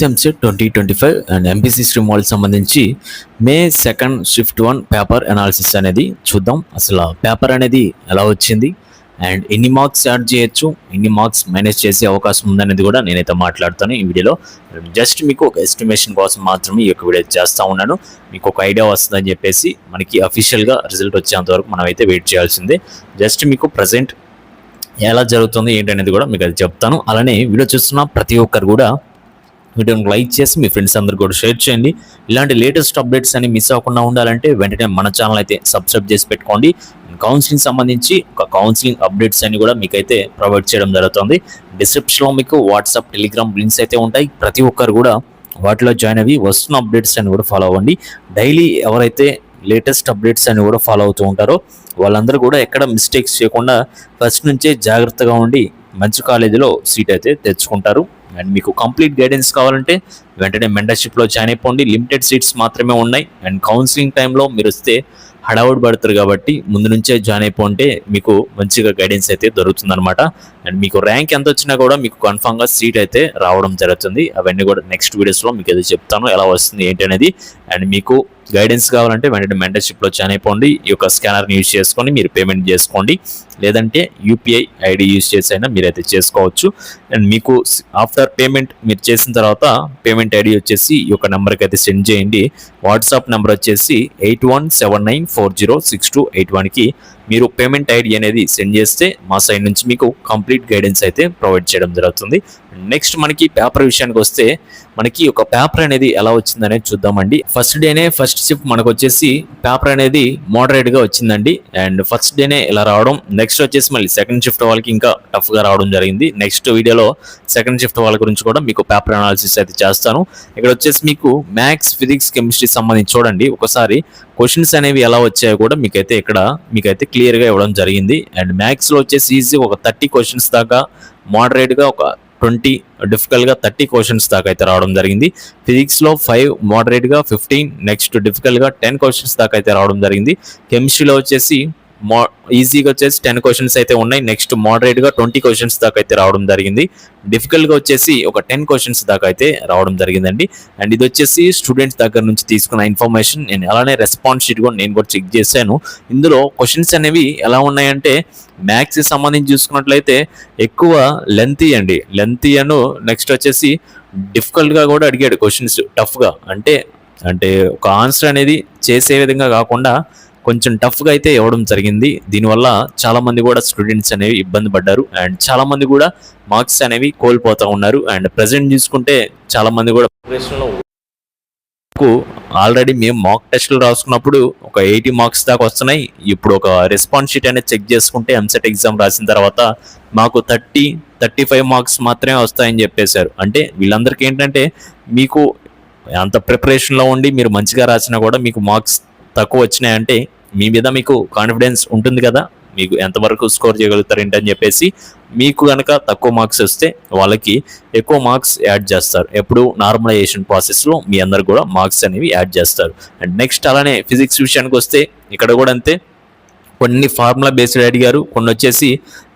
EAMCET 2025 and MPC stream వాళ్ళకి సంబంధించి మే 2 shift 1 paper analysis అనేది చూద్దాం. అసలు పేపర్ అనేది ఎలా వచ్చింది అండ్ ఎన్ని మార్క్స్ యాడ్ చేయొచ్చు, ఎన్ని మార్క్స్ మైనస్ చేసే అవకాశం ఉందనేది కూడా నేనైతే మాట్లాడతాను ఈ వీడియోలో. జస్ట్ మీకు ఒక ఎస్టిమేషన్ కోసం మాత్రమే ఈ యొక్క వీడియో చేస్తూ ఉన్నాను. మీకు ఒక ఐడియా వస్తుందని చెప్పేసి మనకి అఫీషియల్గా రిజల్ట్ వచ్చేంత వరకు మనం అయితే వెయిట్ చేయాల్సిందే. జస్ట్ మీకు ప్రజెంట్ ఎలా జరుగుతుంది ఏంటనేది కూడా మీకు అది చెప్తాను. అలానే వీడియో చూస్తున్న ప్రతి ఒక్కరు కూడా వీడియోని లైక్ చేసి మీ ఫ్రెండ్స్ అందరూ కూడా షేర్ చేయండి. ఇలాంటి లేటెస్ట్ అప్డేట్స్ అని మిస్ అవ్వకుండా ఉండాలంటే వెంటనే మన ఛానల్ అయితే సబ్స్క్రైబ్ చేసి పెట్టుకోండి. కౌన్సిలింగ్ సంబంధించి ఒక కౌన్సిలింగ్ అప్డేట్స్ అన్ని కూడా మీకైతే ప్రొవైడ్ చేయడం జరుగుతుంది. డిస్క్రిప్షన్లో మీకు వాట్సాప్, టెలిగ్రామ్ లింక్స్ అయితే ఉంటాయి. ప్రతి ఒక్కరు కూడా వాటిలో జాయిన్ అయ్యి వస్తున్న అప్డేట్స్ అని కూడా ఫాలో అవ్వండి. డైలీ ఎవరైతే లేటెస్ట్ అప్డేట్స్ అని కూడా ఫాలో అవుతూ ఉంటారో వాళ్ళందరూ కూడా ఎక్కడ మిస్టేక్స్ చేయకుండా ఫస్ట్ నుంచే జాగ్రత్తగా ఉండి మంచి కాలేజీలో సీట్ అయితే తెచ్చుకుంటారు. అండ్ మీకు కంప్లీట్ గైడెన్స్ కావాలంటే వెంటనే మెంటర్షిప్లో జాయిన్ అయిపోండి. లిమిటెడ్ సీట్స్ మాత్రమే ఉన్నాయి. అండ్ కౌన్సిలింగ్ టైంలో మీరు వస్తే హడావుడి పడతారు కాబట్టి ముందు నుంచే జాయిన్ అయిపోంటే మీకు మంచిగా గైడెన్స్ అయితే దొరుకుతుందన్నమాట. అండ్ మీకు ర్యాంక్ ఎంత వచ్చినా కూడా మీకు కన్ఫామ్గా సీట్ అయితే రావడం జరుగుతుంది. అవన్నీ కూడా నెక్స్ట్ వీడియోస్లో మీకు అయితే చెప్తాను ఎలా వస్తుంది ఏంటి అనేది. అండ్ మీకు గైడెన్స్ కావాలంటే వెంటనే మెంటర్షిప్లో జాయిన్ అయిపోండి. ఈ యొక్క స్కానర్ని యూజ్ చేసుకొని మీరు పేమెంట్ చేసుకోండి, లేదంటే యూపీఐ ఐడి యూజ్ చేసి అయినా మీరైతే చేసుకోవచ్చు. అండ్ మీకు ఆఫ్టర్ పేమెంట్ మీరు చేసిన తర్వాత పేమెంట్ ఐడి వచ్చేసి ఈ యొక్క నెంబర్కి అయితే సెండ్ చేయండి. వాట్సాప్ నెంబర్ వచ్చేసి 8179406281కి మీరు పేమెంట్ ఐడి అనేది సెండ్ చేస్తే మా సైడ్ నుంచి మీకు కంప్లీట్ గైడెన్స్ అయితే ప్రొవైడ్ చేయడం జరుగుతుంది. నెక్స్ట్ మనకి పేపర్ విషయానికి వస్తే మనకి ఒక పేపర్ అనేది ఎలా వచ్చిందనేది చూద్దామండి. ఫస్ట్ డేనే ఫస్ట్ షిఫ్ట్ మనకు వచ్చేసి పేపర్ అనేది మోడరేట్గా వచ్చిందండి. అండ్ ఫస్ట్ డేనే ఇలా రావడం, నెక్స్ట్ వచ్చేసి మళ్ళీ సెకండ్ షిఫ్ట్ వాళ్ళకి ఇంకా టఫ్గా రావడం జరిగింది. నెక్స్ట్ వీడియోలో సెకండ్ షిఫ్ట్ వాళ్ళ గురించి కూడా మీకు పేపర్ అనాలిసిస్ అయితే చేస్తాను. ఇక్కడ వచ్చేసి మీకు మ్యాథ్స్, ఫిజిక్స్, కెమిస్ట్రీ సంబంధించి చూడండి ఒకసారి క్వశ్చన్స్ అనేవి ఎలా వచ్చాయో కూడా మీకైతే క్లియర్గా ఇవ్వడం జరిగింది. అండ్ మ్యాథ్స్లో వచ్చేసి ఈజీ ఒక 30 క్వశ్చన్స్ దాకా, మోడరేట్గా ఒక 20, డిఫికల్ట్గా 30 క్వశ్చన్స్ దాకా అయితే రావడం జరిగింది. ఫిజిక్స్లో 5, మోడరేట్గా 15, నెక్స్ట్ డిఫికల్ట్గా 10 క్వశ్చన్స్ దాకా అయితే రావడం జరిగింది. కెమిస్ట్రీలో వచ్చేసి ఈజీగా వచ్చేసి 10 క్వశ్చన్స్ అయితే ఉన్నాయి. నెక్స్ట్ మోడరేట్గా 20 క్వశ్చన్స్ దాకా అయితే రావడం జరిగింది. డిఫికల్ట్గా వచ్చేసి ఒక 10 క్వశ్చన్స్ దాకా అయితే రావడం జరిగిందండి. అండ్ ఇది వచ్చేసి స్టూడెంట్స్ దగ్గర నుంచి తీసుకున్న ఇన్ఫర్మేషన్. నేను అలానే రెస్పాన్స్ షీట్ కూడా నేను కూడా చెక్ చేశాను. ఇందులో క్వశ్చన్స్ అనేవి ఎలా ఉన్నాయంటే మ్యాథ్స్కి సంబంధించి చూసుకున్నట్లయితే ఎక్కువ లెంతీ అండి, లెంతీ అను నెక్స్ట్ వచ్చేసి డిఫికల్ట్గా కూడా అడిగాడు క్వశ్చన్స్ టఫ్గా. అంటే ఒక ఆన్సర్ అనేది చేసే విధంగా కాకుండా కొంచెం టఫ్గా అయితే ఇవ్వడం జరిగింది. దీనివల్ల చాలామంది కూడా స్టూడెంట్స్ అనేవి ఇబ్బంది పడ్డారు. అండ్ చాలామంది కూడా మార్క్స్ అనేవి కోల్పోతూ ఉన్నారు. అండ్ ప్రజెంట్ చూసుకుంటే చాలామంది కూడా ప్రిపరేషన్లో ఆల్రెడీ మేము మాక్ టెస్టులు రాసుకున్నప్పుడు ఒక 80 మార్క్స్ దాకా వస్తున్నాయి. ఇప్పుడు ఒక రెస్పాన్స్ షీట్ అనేది చెక్ చేసుకుంటే ఎంసెట్ ఎగ్జామ్ రాసిన తర్వాత మాకు 30-35 మార్క్స్ మాత్రమే వస్తాయని చెప్పేశారు. అంటే వీళ్ళందరికీ ఏంటంటే మీకు అంత ప్రిపరేషన్లో ఉండి మీరు మంచిగా రాసినా కూడా మీకు మార్క్స్ తక్కువ వచ్చినాయంటే మీ మీద మీకు కాన్ఫిడెన్స్ ఉంటుంది కదా, మీకు ఎంతవరకు స్కోర్ చేయగలుగుతారు ఏంటని చెప్పేసి మీకు కనుక తక్కువ మార్క్స్ వస్తే వాళ్ళకి ఎక్కువ మార్క్స్ యాడ్ చేస్తారు. ఎప్పుడు నార్మలైజేషన్ ప్రాసెస్లో మీ అందరు కూడా మార్క్స్ అనేవి యాడ్ చేస్తారు. అండ్ నెక్స్ట్ అలానే ఫిజిక్స్ విషయానికి వస్తే ఇక్కడ కూడా అంతే. కొన్ని ఫార్ములా బేస్డ్ అడిగారు, కొన్ని వచ్చేసి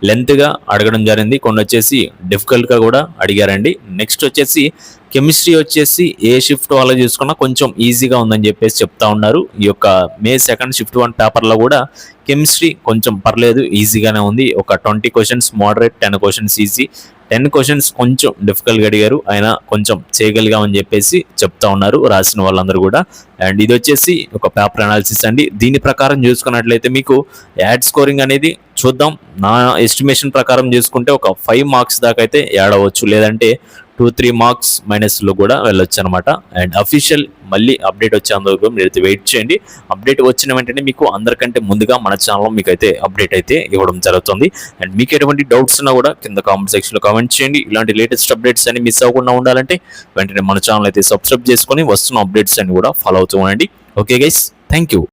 లెంత్గా అడగడం జరిగింది, కొన్ని వచ్చేసి డిఫికల్ట్గా కూడా అడిగారండి. నెక్స్ట్ వచ్చేసి కెమిస్ట్రీ వచ్చేసి ఏ షిఫ్ట్ వాళ్ళు చూసుకున్నా కొంచెం ఈజీగా ఉందని చెప్పేసి చెప్తా ఉన్నారు. ఈ యొక్క మే 2 షిఫ్ట్ 1 పేపర్లో కూడా కెమిస్ట్రీ కొంచెం పర్లేదు, ఈజీగానే ఉంది. ఒక 20 questions moderate, 10 questions easy, 10 questions కొంచెం డిఫికల్ట్గా అడిగారు, ఆయన కొంచెం చేయగలిగామని చెప్పేసి చెప్తా ఉన్నారు రాసిన వాళ్ళందరూ కూడా. అండ్ ఇది వచ్చేసి ఒక పేపర్ అనాలిసిస్ అండి. దీని ప్రకారం చూసుకున్నట్లయితే మీకు యాడ్ స్కోరింగ్ అనేది చూద్దాం. నా ఎస్టిమేషన్ ప్రకారం చూసుకుంటే ఒక 5 మార్క్స్ దాకా అయితే యాడ్ అవ్వచ్చు, లేదంటే 2-3 మార్క్స్ మైనస్లో కూడా వెళ్ళొచ్చు అనమాట. అండ్ అఫీషియల్ మళ్ళీ అప్డేట్ వచ్చేందుకు మీరైతే వెయిట్ చేయండి. అప్డేట్ వచ్చిన వెంటనే మీకు అందరికంటే ముందుగా మన ఛానల్లో మీకు అయితే అప్డేట్ అయితే ఇవ్వడం జరుగుతుంది. అండ్ మీకు ఎటువంటి డౌట్స్ ఉన్నా కూడా కింద కామెంట్ సెక్షన్లో కామెంట్ చేయండి. ఇలాంటి లేటెస్ట్ అప్డేట్స్ అని మిస్ అవ్వకుండా ఉండాలంటే వెంటనే మన ఛానల్ అయితే సబ్స్క్రైబ్ చేసుకొని వస్తున్న అప్డేట్స్ అని కూడా ఫాలో అవుతూ ఉండండి. Okay guys, thank you.